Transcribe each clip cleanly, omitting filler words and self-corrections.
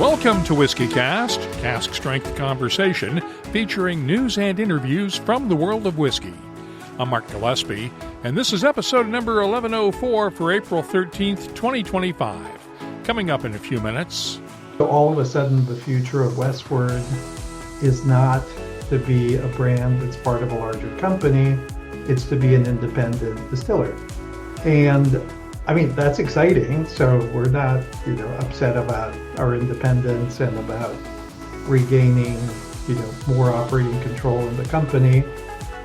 Welcome to Whiskey Cast, cask strength conversation featuring news and interviews from the world of whiskey. I'm Mark Gillespie, and this is episode number 1104 for April 13th, 2025. Coming up in a few minutes. So all of a sudden, the future of Westward is not to be a brand that's part of a larger company. It's to be an independent distillery. And I mean, that's exciting. So we're not, upset about our independence and about regaining, more operating control in the company.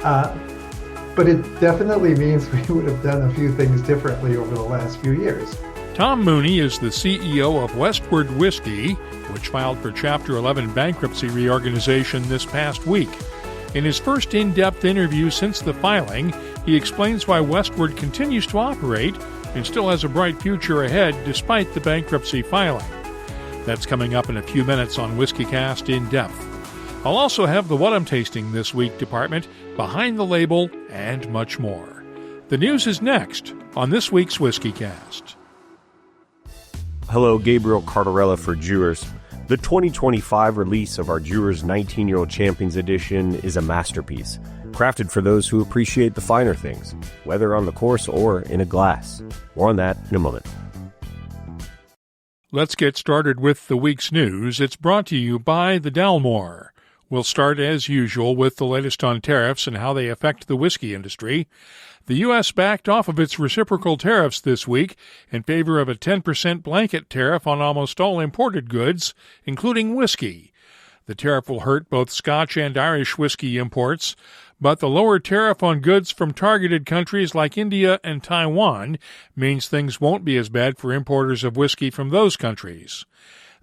But it definitely means we would have done a few things differently over the last few years. Tom Mooney is the CEO of Westward Whiskey, which filed for Chapter 11 bankruptcy reorganization this past week. In his first in-depth interview since the filing, he explains why Westward continues to operate and still has a bright future ahead despite the bankruptcy filing. That's coming up in a few minutes on Whiskey Cast In Depth. I'll also have the What I'm Tasting This Week department, Behind the Label, and much more. The news is next on this week's Whiskey Cast. Hello, Gabriel Cardarella for Jewers. The 2025 release of our Jewers 19-Year-Old Champions Edition is a masterpiece, crafted for those who appreciate the finer things, whether on the course or in a glass. More on that in a moment. Let's get started with the week's news. It's brought to you by the Dalmore. We'll start, as usual, with the latest on tariffs and how they affect the whiskey industry. The U.S. backed off of its reciprocal tariffs this week in favor of a 10% blanket tariff on almost all imported goods, including whiskey. The tariff will hurt both Scotch and Irish whiskey imports, but the lower tariff on goods from targeted countries like India and Taiwan means things won't be as bad for importers of whiskey from those countries.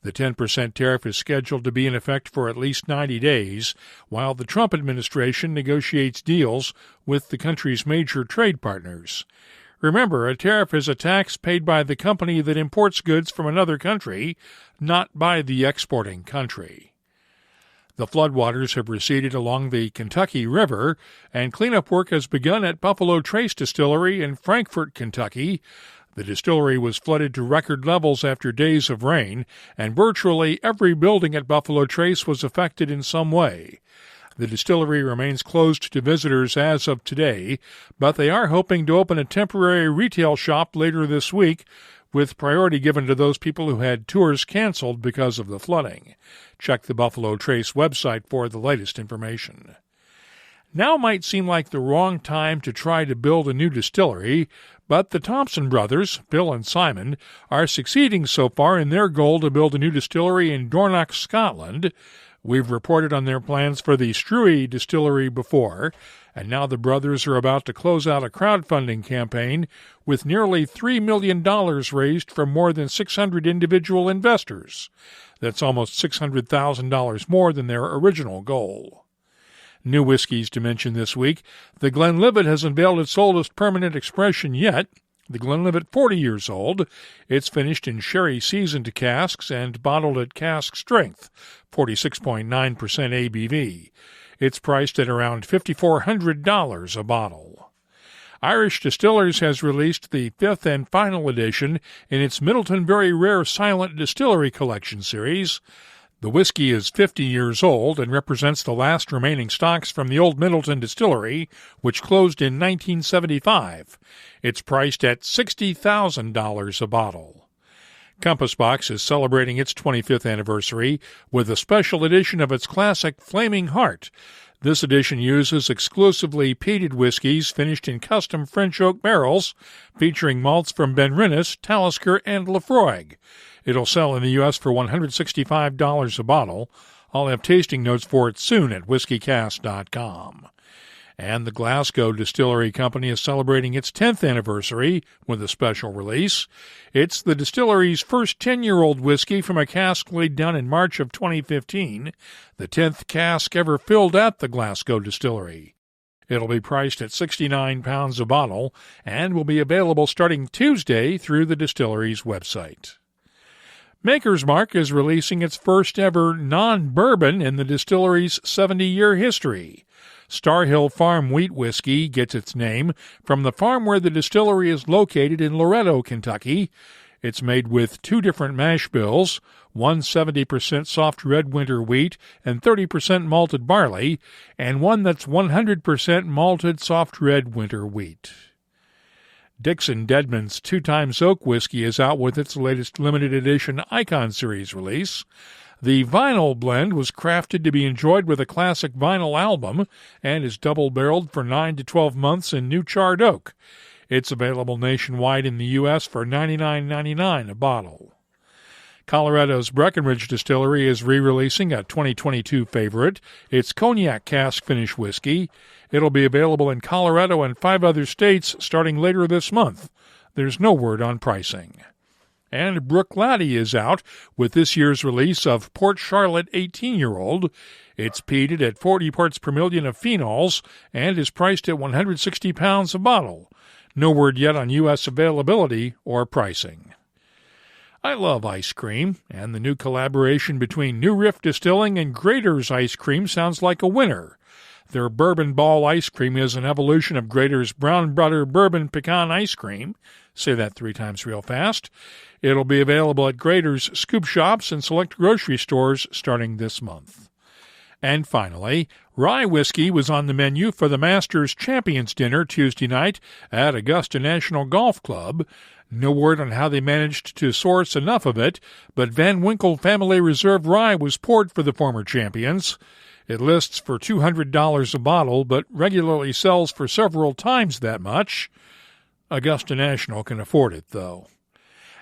The 10% tariff is scheduled to be in effect for at least 90 days, while the Trump administration negotiates deals with the country's major trade partners. Remember, a tariff is a tax paid by the company that imports goods from another country, not by the exporting country. The floodwaters have receded along the Kentucky River, and cleanup work has begun at Buffalo Trace Distillery in Frankfort, Kentucky. The distillery was flooded to record levels after days of rain, and virtually every building at Buffalo Trace was affected in some way. The distillery remains closed to visitors as of today, but they are hoping to open a temporary retail shop later this week, with priority given to those people who had tours canceled because of the flooding. Check the Buffalo Trace website for the latest information. Now might seem like the wrong time to try to build a new distillery, but the Thompson brothers, Bill and Simon, are succeeding so far in their goal to build a new distillery in Dornoch, Scotland. We've reported on their plans for the Struy distillery before, and now the brothers are about to close out a crowdfunding campaign with nearly $3 million raised from more than 600 individual investors. That's almost $600,000 more than their original goal. New whiskies to mention this week. The Glenlivet has unveiled its oldest permanent expression yet. The Glenlivet 40 years old. It's finished in sherry seasoned casks and bottled at cask strength, 46.9% ABV. It's priced at around $5,400 a bottle. Irish Distillers has released the fifth and final edition in its Middleton Very Rare Silent Distillery Collection series. The whiskey is 50 years old and represents the last remaining stocks from the old Middleton distillery, which closed in 1975. It's priced at $60,000 a bottle. Compass Box is celebrating its 25th anniversary with a special edition of its classic Flaming Heart. This edition uses exclusively peated whiskies finished in custom French oak barrels, featuring malts from Ben Rennes, Talisker, and Laphroaig. It'll sell in the U.S. for $165 a bottle. I'll have tasting notes for it soon at whiskycast.com. And the Glasgow Distillery Company is celebrating its 10th anniversary with a special release. It's the distillery's first 10-year-old whiskey from a cask laid down in March of 2015, the 10th cask ever filled at the Glasgow Distillery. It'll be priced at £69 a bottle and will be available starting Tuesday through the distillery's website. Maker's Mark is releasing its first-ever non-bourbon in the distillery's 70-year history. Star Hill Farm Wheat Whiskey gets its name from the farm where the distillery is located in Loretto, Kentucky. It's made with 2 different mash bills, one 70% soft red winter wheat and 30% malted barley, and one that's 100% malted soft red winter wheat. Dixon Deadman's 2 Times Oak whiskey is out with its latest limited edition Icon Series release. The vinyl blend was crafted to be enjoyed with a classic vinyl album and is double-barreled for 9 to 12 months in new charred oak. It's available nationwide in the U.S. for $99.99 a bottle. Colorado's Breckenridge Distillery is re-releasing a 2022 favorite. It's cognac cask finish whiskey. It'll be available in Colorado and 5 other states starting later this month. There's no word on pricing. And Brook Laddie is out with this year's release of Port Charlotte 18-year-old. It's peated at 40 parts per million of phenols and is priced at £160 a bottle. No word yet on U.S. availability or pricing. I love ice cream, and the new collaboration between New Riff Distilling and Grader's Ice Cream sounds like a winner. Their Bourbon Ball ice cream is an evolution of Grader's Brown Butter Bourbon Pecan ice cream. Say that 3 times real fast. It'll be available at Grader's Scoop Shops and select grocery stores starting this month. And finally, rye whiskey was on the menu for the Masters Champions Dinner Tuesday night at Augusta National Golf Club. No word on how they managed to source enough of it, but Van Winkle Family Reserve Rye was poured for the former champions. It lists for $200 a bottle, but regularly sells for several times that much. Augusta National can afford it, though.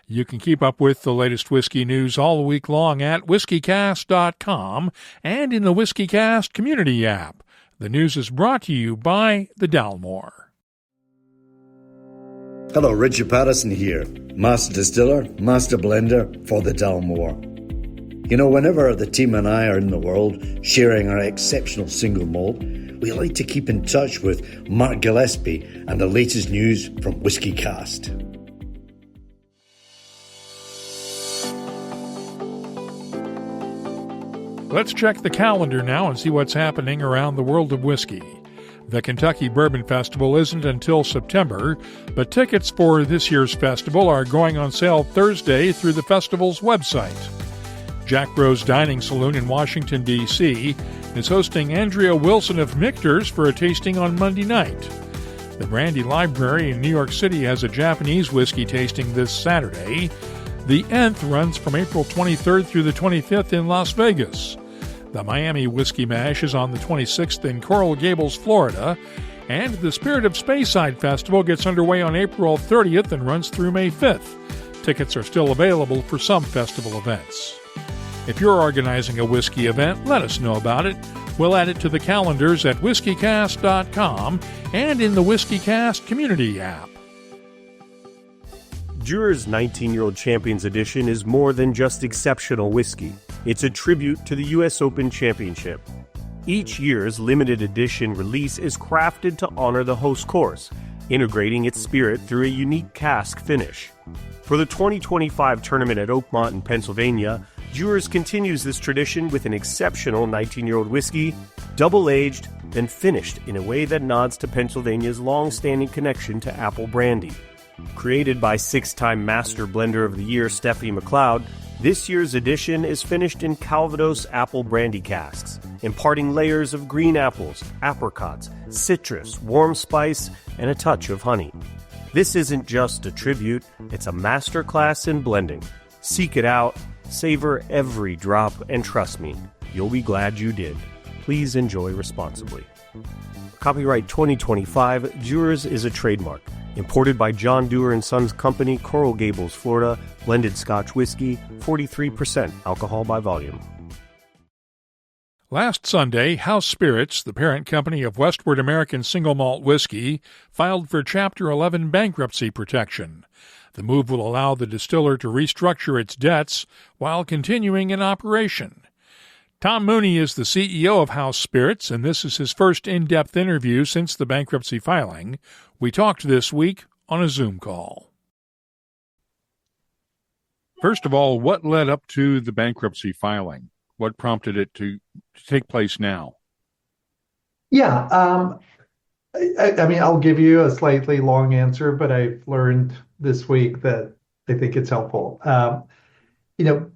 You can keep up with the latest whiskey news all week long at whiskycast.com and in the WhiskyCast community app. The news is brought to you by the Dalmore. Hello, Richard Patterson here, Master Distiller, Master Blender for the Dalmore. You know, whenever the team and I are in the world sharing our exceptional single malt, we like to keep in touch with Mark Gillespie and the latest news from WhiskyCast. Let's check the calendar now and see what's happening around the world of whiskey. The Kentucky Bourbon Festival isn't until September, but tickets for this year's festival are going on sale Thursday through the festival's website. Jack Bros Dining Saloon in Washington, D.C. is hosting Andrea Wilson of Michter's for a tasting on Monday night. The Brandy Library in New York City has a Japanese whiskey tasting this Saturday. The Nth runs from April 23rd through the 25th in Las Vegas. The Miami Whiskey Mash is on the 26th in Coral Gables, Florida, and the Spirit of Speyside Festival gets underway on April 30th and runs through May 5th. Tickets are still available for some festival events. If you're organizing a whiskey event, let us know about it. We'll add it to the calendars at whiskycast.com and in the WhiskyCast community app. Dewar's 19-year-old Champions Edition is more than just exceptional whiskey. It's a tribute to the U.S. Open Championship. Each year's limited edition release is crafted to honor the host course, integrating its spirit through a unique cask finish. For the 2025 tournament at Oakmont in Pennsylvania, Dewar's continues this tradition with an exceptional 19-year-old whiskey, double-aged, and finished in a way that nods to Pennsylvania's long-standing connection to apple brandy. Created by 6-time Master Blender of the Year Stephanie McLeod, this year's edition is finished in Calvados apple brandy casks, imparting layers of green apples, apricots, citrus, warm spice, and a touch of honey. This isn't just a tribute, it's a masterclass in blending. Seek it out, savor every drop, and trust me, you'll be glad you did. Please enjoy responsibly. Copyright 2025, Dewar's is a trademark. Imported by John Dewar & Sons Company, Coral Gables, Florida. Blended Scotch whiskey, 43% alcohol by volume. Last Sunday, House Spirits, the parent company of Westward American Single Malt Whiskey, filed for Chapter 11 bankruptcy protection. The move will allow the distiller to restructure its debts while continuing in operation. Tom Mooney is the CEO of House Spirits, and this is his first in-depth interview since the bankruptcy filing. We talked this week on a Zoom call. First of all, what led up to the bankruptcy filing? What prompted it to take place now? Yeah, I mean, I'll give you a slightly long answer, but I've learned this week that I think it's helpful. You know,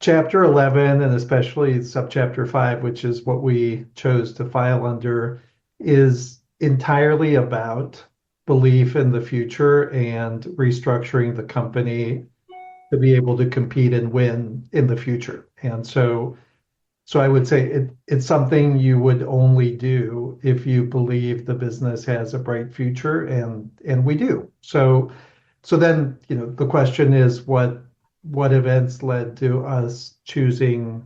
Chapter 11 and especially subchapter 5, which is what we chose to file under, is entirely about belief in the future and restructuring the company to be able to compete and win in the future. And so I would say it's something you would only do if you believe the business has a bright future, and we do. So then, the question is what events led to us choosing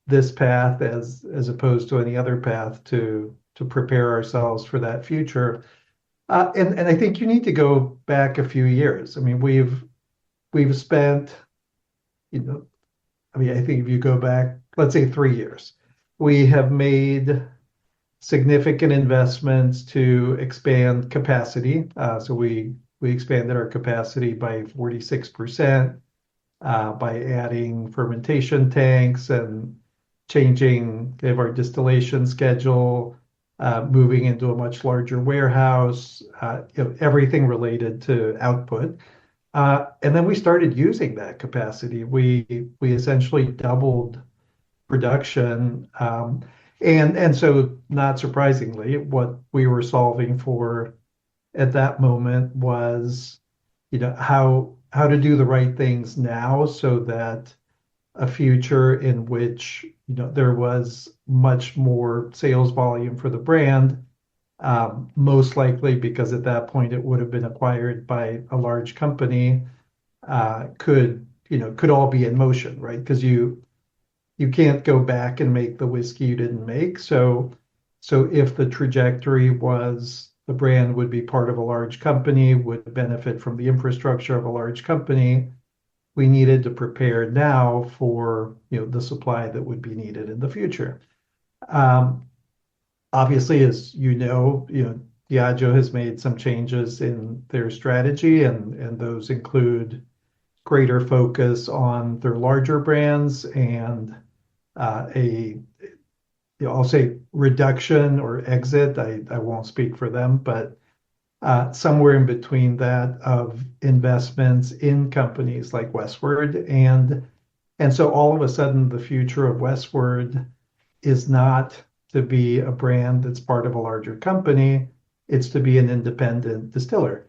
this path as opposed to any other path to prepare ourselves for that future. And I think you need to go back a few years. I mean, we've spent, I think if you go back, let's say 3 years, we have made significant investments to expand capacity. So we expanded our capacity by 46%. By adding fermentation tanks and changing our distillation schedule, moving into a much larger warehouse, everything related to output. And then we started using that capacity. We essentially doubled production. And so not surprisingly, what we were solving for at that moment was, how to do the right things now so that a future in which there was much more sales volume for the brand, most likely because at that point it would have been acquired by a large company, could all be in motion, right? Because you can't go back and make the whiskey you didn't make. So if the trajectory was the brand would be part of a large company, would benefit from the infrastructure of a large company, we needed to prepare now for the supply that would be needed in the future. Obviously, as Diageo has made some changes in their strategy, and those include greater focus on their larger brands and I'll say reduction or exit. I won't speak for them, but somewhere in between that of investments in companies like Westward. And so all of a sudden, the future of Westward is not to be a brand that's part of a larger company. It's to be an independent distiller.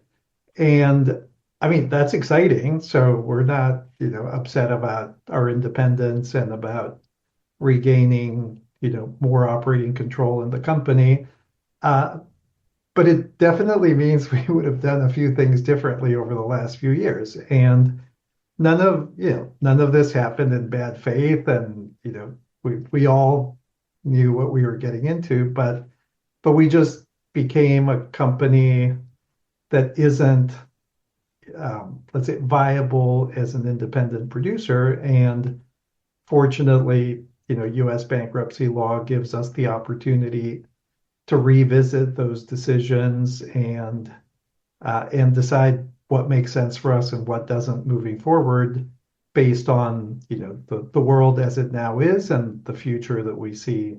And I mean, that's exciting. So we're not, upset about our independence and about regaining more operating control in the company. But it definitely means we would have done a few things differently over the last few years. And none of this happened in bad faith. And, we all knew what we were getting into, but we just became a company that isn't, let's say, viable as an independent producer. And fortunately, U.S. bankruptcy law gives us the opportunity to revisit those decisions and decide what makes sense for us and what doesn't moving forward, based on the world as it now is and the future that we see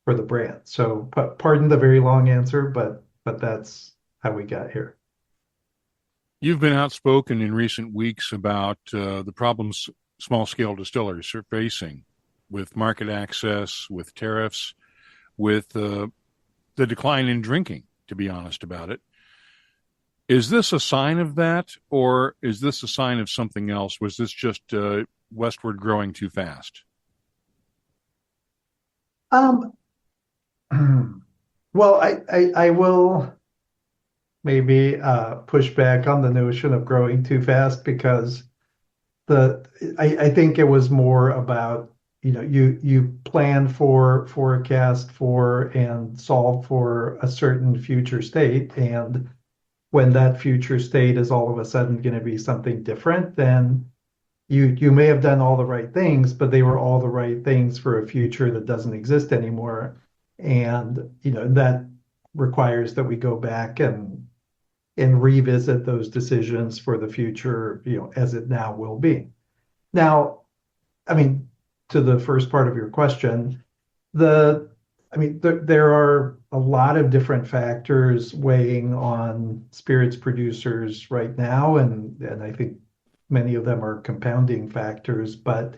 for the brand. So, pardon the very long answer, but that's how we got here. You've been outspoken in recent weeks about the problems small-scale distillers are facing with market access, with tariffs, with the decline in drinking, to be honest about it. Is this a sign of that, or is this a sign of something else? Was this just Westward growing too fast? Well, I will maybe push back on the notion of growing too fast, because I think it was more about you plan for, forecast for, and solve for a certain future state. And when that future state is all of a sudden going to be something different, then you may have done all the right things, but they were all the right things for a future that doesn't exist anymore. And that requires that we go back and revisit those decisions for the future, as it now will be. Now, I mean, to the first part of your question, there are a lot of different factors weighing on spirits producers right now, and I think many of them are compounding factors. But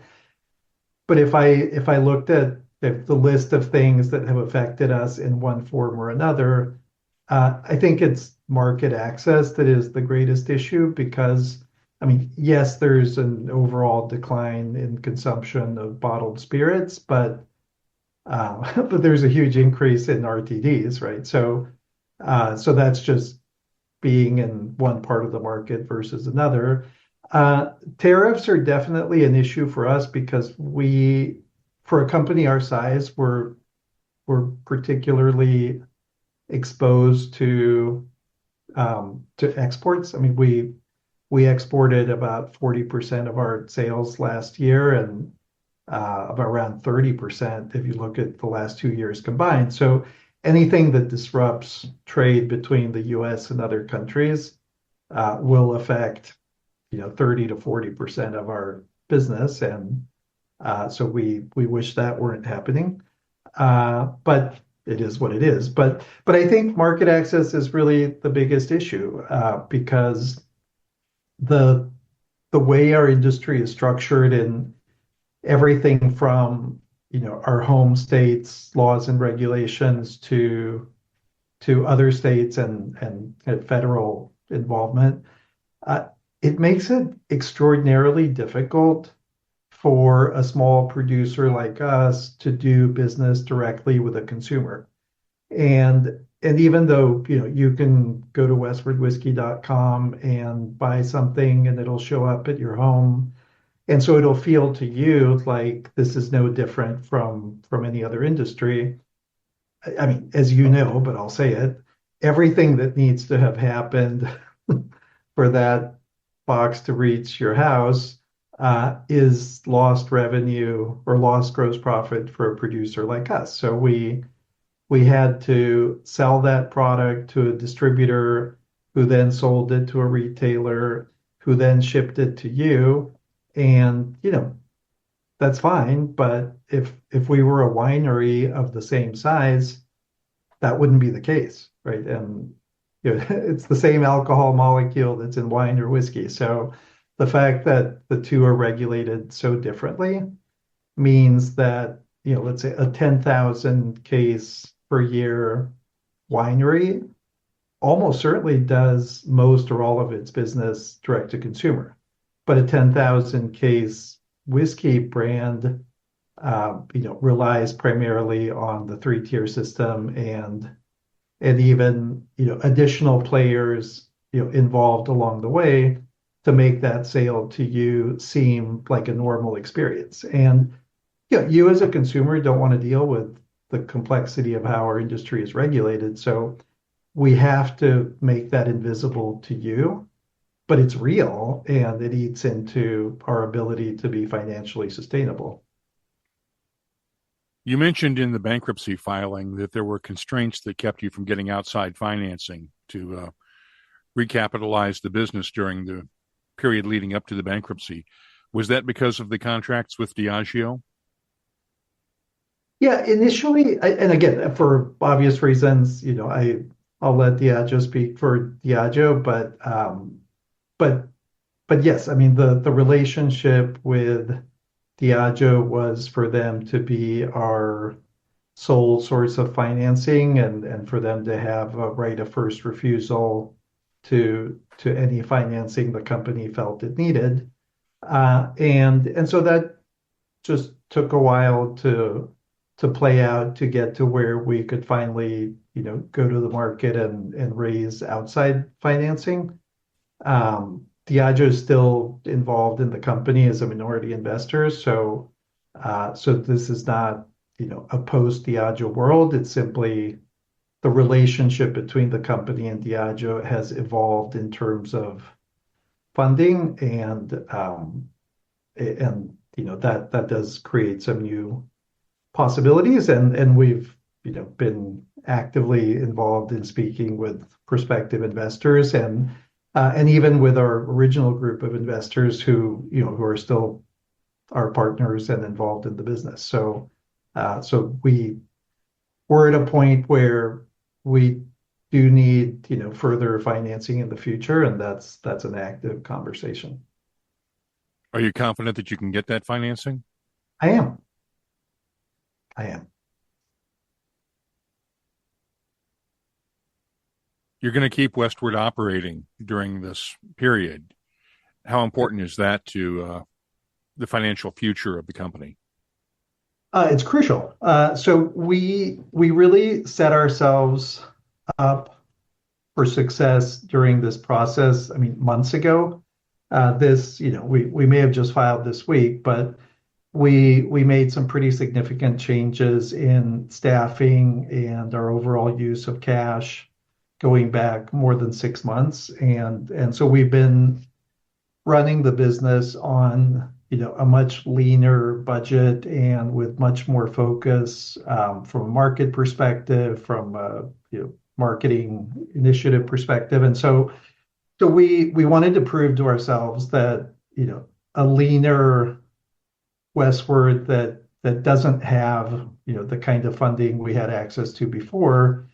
if I looked at the list of things that have affected us in one form or another, I think it's market access that is the greatest issue because, I mean, yes, there's an overall decline in consumption of bottled spirits, but but there's a huge increase in RTDs, right? So that's just being in one part of the market versus another. Tariffs are definitely an issue for us because for a company our size, we're particularly exposed to exports. I mean, we exported about 40% of our sales last year and about around 30% if you look at the last 2 years combined. So anything that disrupts trade between the US and other countries will affect 30 to 40% of our business. And so we wish that weren't happening. But it is what it is. But I think market access is really the biggest issue because the way our industry is structured and everything from our home states laws and regulations to other states and federal involvement, it makes it extraordinarily difficult for a small producer like us to do business directly with a consumer. And even though you can go to westwardwhiskey.com and buy something and it'll show up at your home, and so it'll feel to you like this is no different from any other industry. I mean, as you know, but I'll say it, everything that needs to have happened for that box to reach your house is lost revenue or lost gross profit for a producer like us. So we had to sell that product to a distributor who then sold it to a retailer who then shipped it to you. And, that's fine. But if we were a winery of the same size, that wouldn't be the case, right? And it's the same alcohol molecule that's in wine or whiskey. So the fact that the two are regulated so differently means that, let's say a 10,000 case per year winery almost certainly does most or all of its business direct to consumer. But a 10,000 case whiskey brand, relies primarily on the 3-tier system and even, additional players, involved along the way to make that sale to you seem like a normal experience. And you as a consumer don't want to deal with the complexity of how our industry is regulated. So we have to make that invisible to you, but it's real and it eats into our ability to be financially sustainable. You mentioned in the bankruptcy filing that there were constraints that kept you from getting outside financing to recapitalize the business during the period leading up to the bankruptcy. Was that because of the contracts with Diageo? Yeah, initially, and again, for obvious reasons, I'll let Diageo speak for Diageo, but yes, I mean the relationship with Diageo was for them to be our sole source of financing and for them to have a right of first refusal to any financing the company felt it needed. And so that just took a while to play out to get to where we could finally, go to the market and raise outside financing. Diageo is still involved in the company as a minority investor, so this is not, a post-Diageo world. It's simply the relationship between the company and Diageo has evolved in terms of funding, and that does create some new possibilities, and we've been actively involved in speaking with prospective investors and even with our original group of investors who are still our partners and involved in the business. So we're at a point where we do need further financing in the future, and that's an active conversation. Are you confident that you can get that financing? I am. I am. You're going to keep Westward operating during this period. How important is that to the financial future of the company? It's crucial. So we really set ourselves up for success during this process. I mean, months ago. We may have just filed this week, but we made some pretty significant changes in staffing and our overall use of cash going back more than 6 months, and so we've been running the business on a much leaner budget and with much more focus from a market perspective, from a marketing initiative perspective, and so we wanted to prove to ourselves that a leaner Westward that doesn't have the kind of funding we had access to before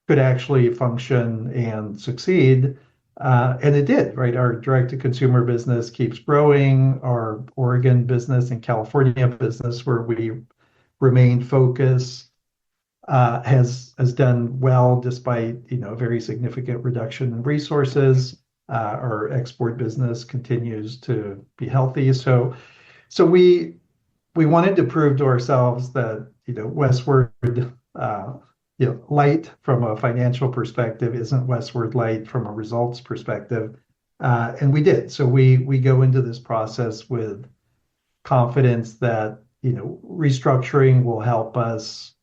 could actually function and succeed. And it did, right? Our direct-to-consumer business keeps growing. Our Oregon business and California business, where we remain focused, has done well despite a very significant reduction in resources. Our export business continues to be healthy. So we wanted to prove to ourselves that Westward light from a financial perspective isn't Westward light from a results perspective. And we did. So we go into this process with confidence that restructuring will help us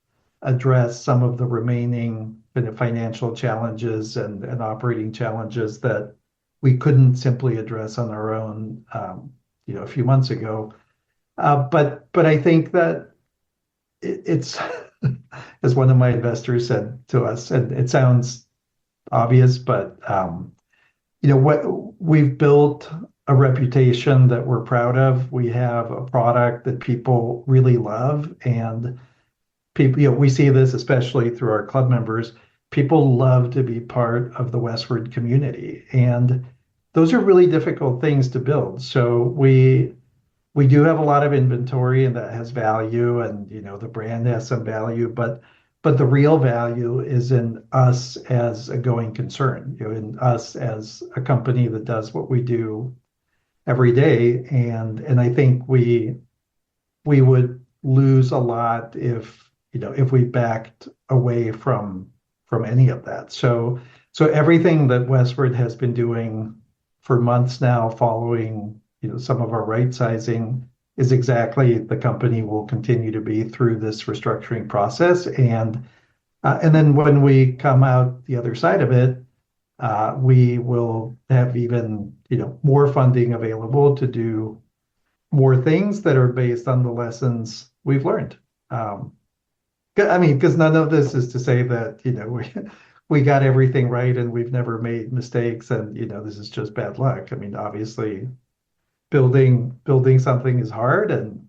address some of the remaining financial challenges and operating challenges that we couldn't simply address on our own a few months ago. But I think that it's as one of my investors said to us, and it sounds obvious, but what we've built a reputation that we're proud of. We have a product that people really love, and people, we see this especially through our club members. People love to be part of the Westward community, and those are really difficult things to build. So we do have a lot of inventory, and that has value, and the brand has some value, but the real value is in us as a going concern, in us as a company that does what we do every day, and I think we would lose a lot if we backed away from any of that. So everything that Westward has been doing for months now, following some of our right sizing, is exactly the company will continue to be through this restructuring process. And then when we come out the other side of it, we will have even more funding available to do more things that are based on the lessons we've learned. I mean, because none of this is to say that we got everything right and we've never made mistakes and this is just bad luck. I mean, obviously, building something is hard, and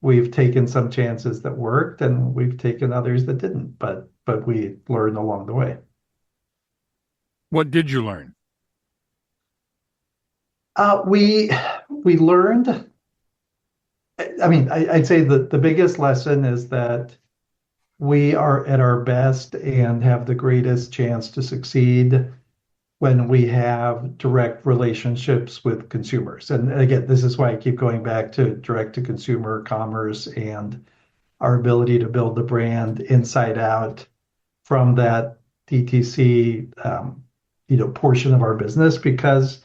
we've taken some chances that worked, and we've taken others that didn't. But we learned along the way. What did you learn? We learned. I mean, I'd say that the biggest lesson is that we are at our best and have the greatest chance to succeed when we have direct relationships with consumers. And again, this is why I keep going back to direct to consumer commerce and our ability to build the brand inside out from that DTC portion of our business, because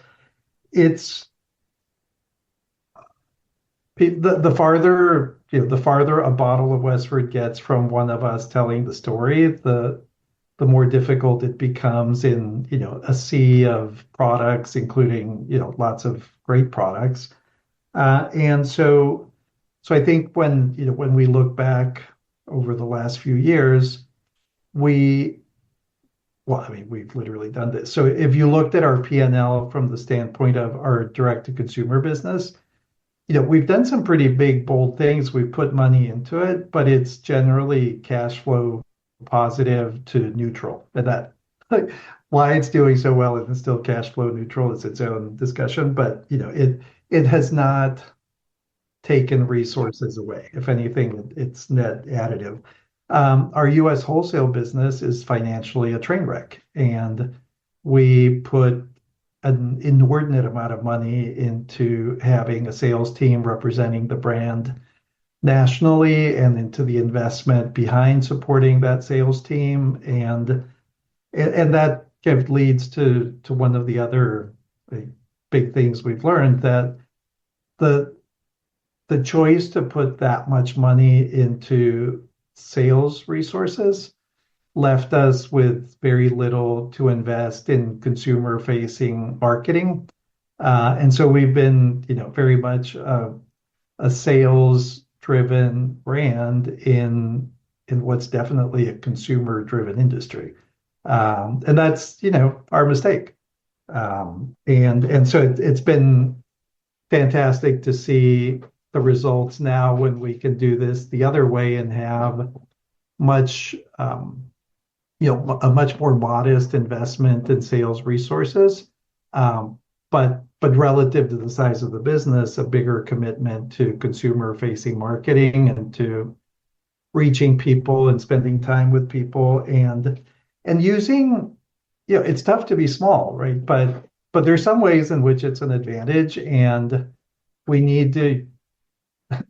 it's the farther the farther a bottle of Westward gets from one of us telling the story, the more difficult it becomes in a sea of products, including lots of great products. And so I think when we look back over the last few years, we've literally done this. So if you looked at our P&L from the standpoint of our direct-to-consumer business, we've done some pretty big, bold things. We've put money into it, but it's generally cash flow positive to neutral. And that why it's doing so well and still cash flow neutral is its own discussion. But it it has not taken resources away. If anything, it's net additive. Our U.S. wholesale business is financially a train wreck, and we put an inordinate amount of money into having a sales team representing the brand nationally and into the investment behind supporting that sales team. And that kind of leads to one of the other big things we've learned, that the choice to put that much money into sales resources left us with very little to invest in consumer-facing marketing. And so we've been, very much a sales-driven brand in what's definitely a consumer-driven industry. And that's, our mistake. And so it's been fantastic to see the results now when we can do this the other way and have much, a much more modest investment in sales resources. But relative to the size of the business, a bigger commitment to consumer-facing marketing and to reaching people and spending time with people and using, it's tough to be small, right? But there's some ways in which it's an advantage, and we need to.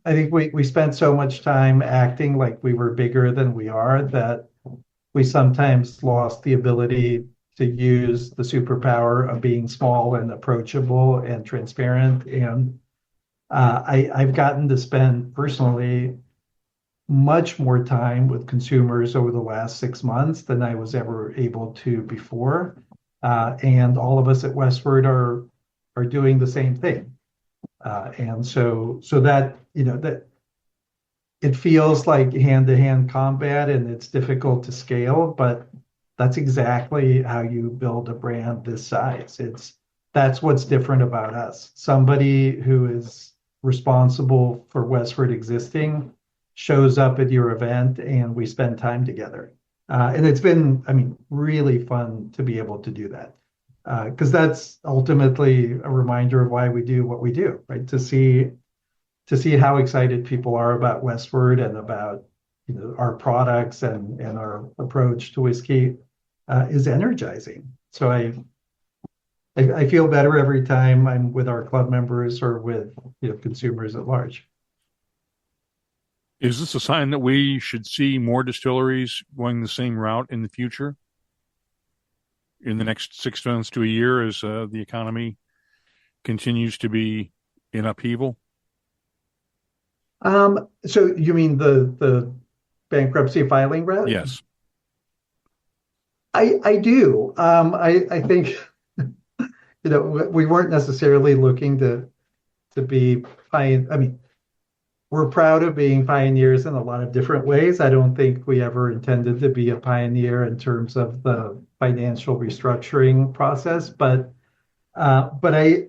I think we spent so much time acting like we were bigger than we are that we sometimes lost the ability to use the superpower of being small and approachable and transparent. And I've gotten to spend personally much more time with consumers over the last 6 months than I was ever able to before. And all of us at Westward are doing the same thing. And so that, that it feels like hand-to-hand combat and it's difficult to scale, but that's exactly how you build a brand this size. That's what's different about us. Somebody who is responsible for Westward existing shows up at your event and we spend time together. And it's been, really fun to be able to do that. Because that's ultimately a reminder of why we do what we do, right? To see how excited people are about Westward and about our products and our approach to whiskey is energizing. So I feel better every time I'm with our club members or with consumers at large. Is this a sign that we should see more distilleries going the same route in the future? In the next 6 months to a year, as the economy continues to be in upheaval? So you mean the bankruptcy filing route? Yes. I do. I think we weren't necessarily looking to be we're proud of being pioneers in a lot of different ways. I don't think we ever intended to be a pioneer in terms of the financial restructuring process, but I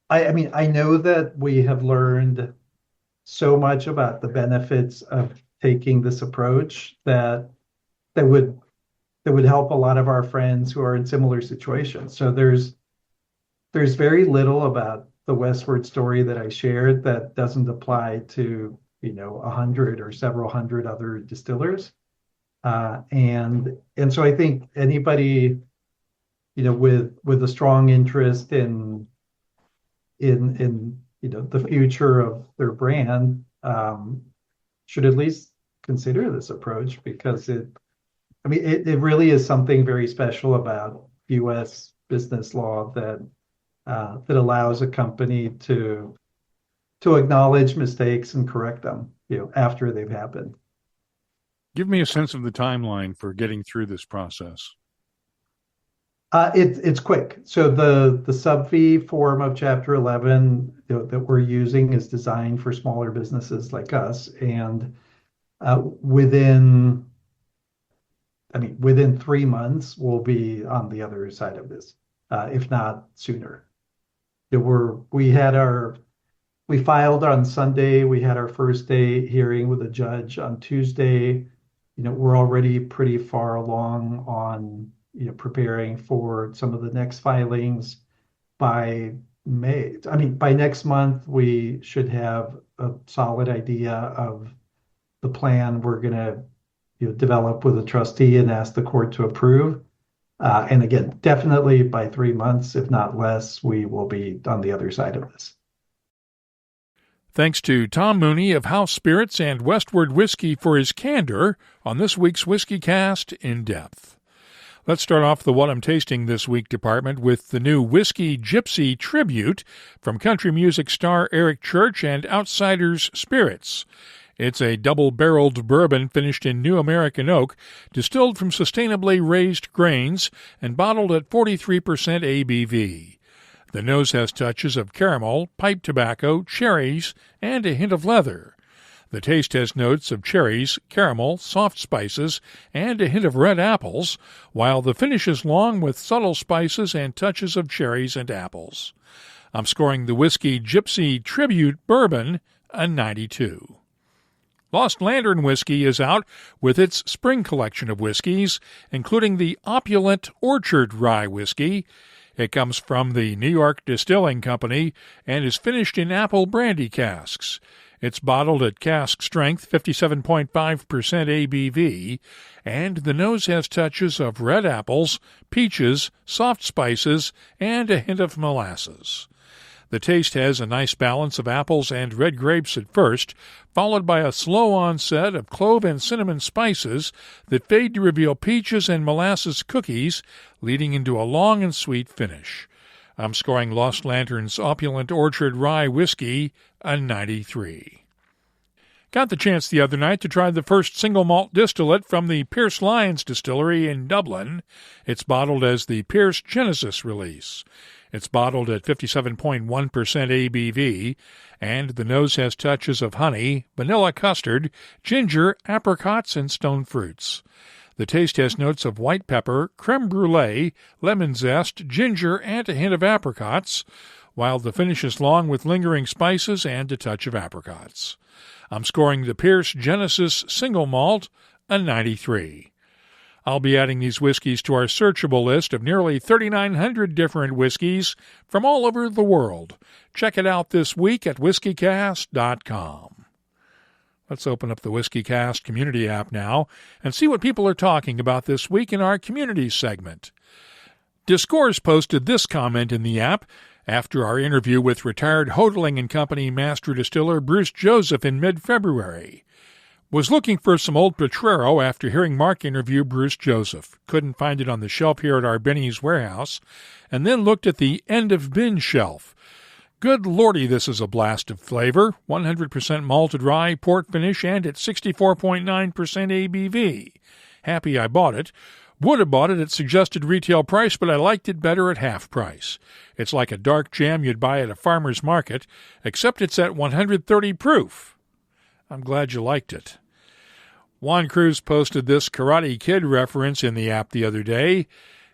know that we have learned so much about the benefits of taking this approach that would help a lot of our friends who are in similar situations. So there's very little about the Westward story that I shared that doesn't apply to 100 or several hundred other distillers, and so I think anybody with a strong interest in the future of their brand should at least consider this approach, because it really is something very special about U.S. business law that allows a company to acknowledge mistakes and correct them, after they've happened. Give me a sense of the timeline for getting through this process. It's quick. So the sub fee form of Chapter 11 that we're using is designed for smaller businesses like us, and within 3 months we'll be on the other side of this, if not sooner. We filed on Sunday. We had our first day hearing with a judge on Tuesday. We're already pretty far along on preparing for some of the next filings. By May. I mean, by next month, we should have a solid idea of the plan we're going to develop with a trustee and ask the court to approve. And again, definitely by 3 months, if not less, we will be on the other side of this. Thanks to Tom Mooney of House Spirits and Westward Whiskey for his candor on this week's Whiskey Cast In Depth. Let's start off the What I'm Tasting This Week department with the new Whiskey Gypsy Tribute from country music star Eric Church and Outsiders Spirits. It's a double-barreled bourbon finished in new American oak, distilled from sustainably raised grains, and bottled at 43% ABV. The nose has touches of caramel, pipe tobacco, cherries, and a hint of leather. The taste has notes of cherries, caramel, soft spices, and a hint of red apples, while the finish is long with subtle spices and touches of cherries and apples. I'm scoring the Whiskey Gypsy Tribute Bourbon a 92. Lost Lantern Whiskey is out with its spring collection of whiskeys, including the opulent Orchard Rye Whiskey. It comes from the New York Distilling Company and is finished in apple brandy casks. It's bottled at cask strength, 57.5% ABV, and the nose has touches of red apples, peaches, soft spices, and a hint of molasses. The taste has a nice balance of apples and red grapes at first, followed by a slow onset of clove and cinnamon spices that fade to reveal peaches and molasses cookies, leading into a long and sweet finish. I'm scoring Lost Lantern's opulent Orchard Rye Whiskey a 93. Got the chance the other night to try the first single malt distillate from the Pierce Lyons Distillery in Dublin. It's bottled as the Pierce Genesis release. It's bottled at 57.1% ABV, and the nose has touches of honey, vanilla custard, ginger, apricots, and stone fruits. The taste has notes of white pepper, creme brulee, lemon zest, ginger, and a hint of apricots, while the finish is long with lingering spices and a touch of apricots. I'm scoring the Pierce Genesis Single Malt a 93. I'll be adding these whiskeys to our searchable list of nearly 3,900 different whiskeys from all over the world. Check it out this week at whiskycast.com. Let's open up the WhiskeyCast community app now and see what people are talking about this week in our community segment. Discourse posted this comment in the app after our interview with retired Hodling & Company master distiller Bruce Joseph in mid-February. Was looking for some old Potrero after hearing Mark interview Bruce Joseph. Couldn't find it on the shelf here at our Benny's warehouse, and then looked at the end-of-bin shelf. Good lordy, this is a blast of flavor. 100% malted rye, port finish, and at 64.9% ABV. Happy I bought it. Would have bought it at suggested retail price, but I liked it better at half price. It's like a dark jam you'd buy at a farmer's market, except it's at 130 proof. I'm glad you liked it. Juan Cruz posted this Karate Kid reference in the app the other day.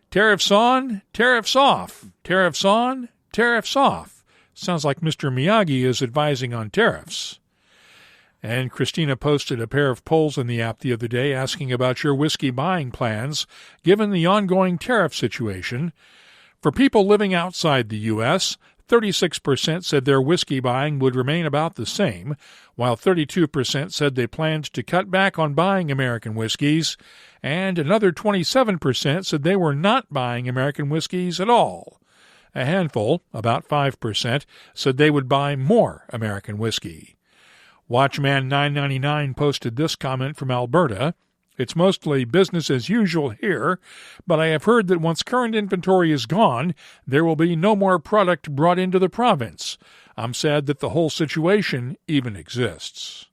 Tariffs on, tariffs off. Tariffs on, tariffs off. Sounds like Mr. Miyagi is advising on tariffs. And Christina posted a pair of polls in the app the other day asking about your whiskey buying plans, given the ongoing tariff situation. For people living outside the U.S., 36% said their whiskey buying would remain about the same, while 32% said they planned to cut back on buying American whiskeys, and another 27% said they were not buying American whiskeys at all. A handful, about 5%, said they would buy more American whiskey. Watchman999 posted this comment from Alberta. It's mostly business as usual here, but I have heard that once current inventory is gone, there will be no more product brought into the province. I'm sad that the whole situation even exists.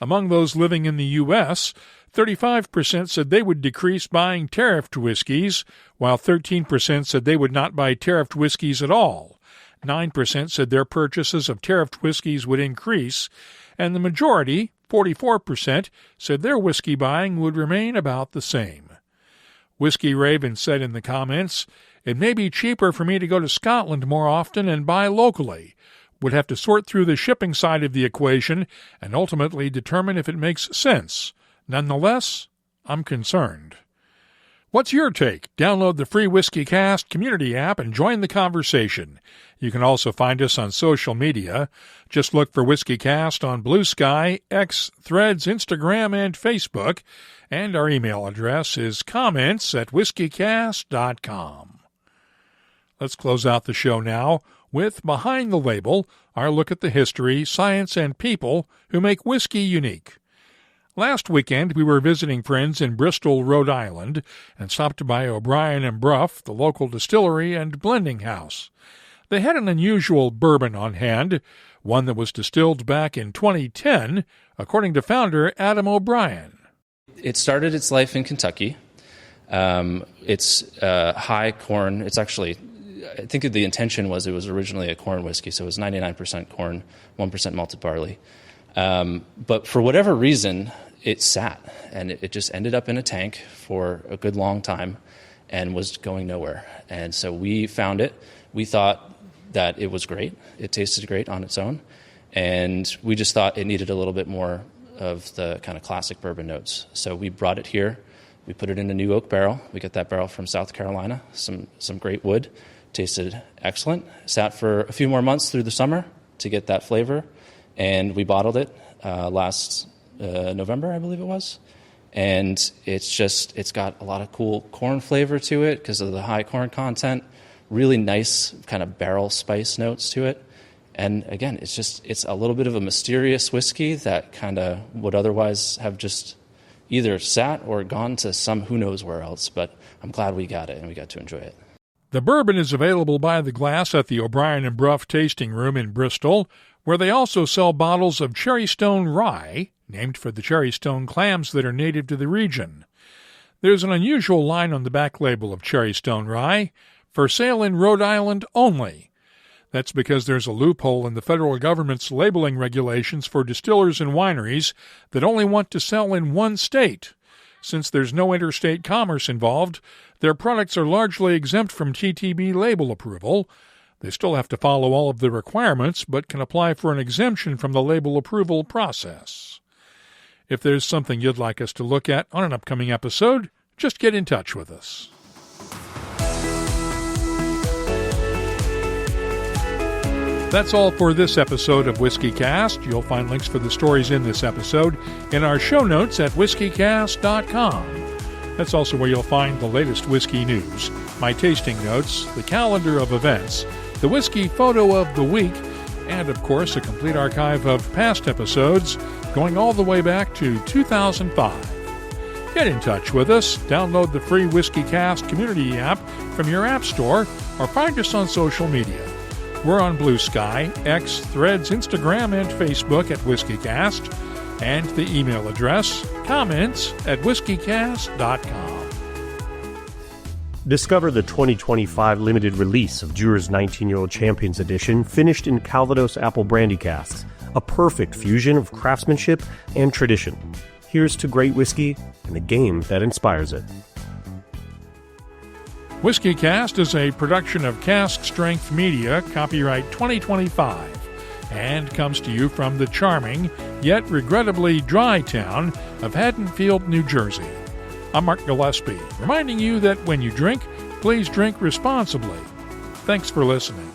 Among those living in the U.S., 35% said they would decrease buying tariffed whiskeys, while 13% said they would not buy tariffed whiskeys at all. 9% said their purchases of tariffed whiskeys would increase, and the majority, 44%, said their whiskey buying would remain about the same. Whiskey Raven said in the comments, "It may be cheaper for me to go to Scotland more often and buy locally. Would have to sort through the shipping side of the equation and ultimately determine if it makes sense. Nonetheless, I'm concerned." What's your take? Download the free Whiskey Cast community app and join the conversation. You can also find us on social media. Just look for Whiskey Cast on Blue Sky, X, Threads, Instagram, and Facebook. And our email address is comments@whiskeycast.com. Let's close out the show now with Behind the Label, our look at the history, science, and people who make whiskey unique. Last weekend, we were visiting friends in Bristol, Rhode Island, and stopped by O'Brien & Brough, the local distillery and blending house. They had an unusual bourbon on hand, one that was distilled back in 2010, according to founder Adam O'Brien. It started its life in Kentucky. It's high corn. It's actually, I think the intention was it was originally a corn whiskey, so it was 99% corn, 1% malted barley. But for whatever reason, it sat, and it just ended up in a tank for a good long time and was going nowhere. And so we found it. We thought that it was great. It tasted great on its own. And we just thought it needed a little bit more of the kind of classic bourbon notes. So we brought it here. We put it in a new oak barrel. We got that barrel from South Carolina, some great wood. Tasted excellent. Sat for a few more months through the summer to get that flavor. And we bottled it last November, I believe it was. And it's got a lot of cool corn flavor to it because of the high corn content. Really nice kind of barrel spice notes to it. And again, it's a little bit of a mysterious whiskey that kind of would otherwise have just either sat or gone to some who knows where else. But I'm glad we got it and we got to enjoy it. The bourbon is available by the glass at the O'Brien & Brough Tasting Room in Bristol, where they also sell bottles of Cherry Stone Rye, named for the cherry stone clams that are native to the region. There's an unusual line on the back label of Cherry Stone Rye, for sale in Rhode Island only. That's because there's a loophole in the federal government's labeling regulations for distillers and wineries that only want to sell in one state. Since there's no interstate commerce involved, their products are largely exempt from TTB label approval. They still have to follow all of the requirements, but can apply for an exemption from the label approval process. If there's something you'd like us to look at on an upcoming episode, just get in touch with us. That's all for this episode of Whiskey Cast. You'll find links for the stories in this episode in our show notes at whiskeycast.com. That's also where you'll find the latest whiskey news, my tasting notes, the calendar of events, the whiskey photo of the week, and, of course, a complete archive of past episodes going all the way back to 2005. Get in touch with us, download the free Whiskey Cast community app from your app store, or find us on social media. We're on Blue Sky, X, Threads, Instagram, and Facebook at WhiskeyCast, and the email address, comments@whiskeycast.com. Discover the 2025 limited release of Dewar's 19-Year-Old Champions Edition, finished in Calvados apple brandy casks, a perfect fusion of craftsmanship and tradition. Here's to great whiskey and the game that inspires it. Whiskey Cast is a production of Cask Strength Media, copyright 2025, and comes to you from the charming, yet regrettably dry town of Haddonfield, New Jersey. I'm Mark Gillespie, reminding you that when you drink, please drink responsibly. Thanks for listening.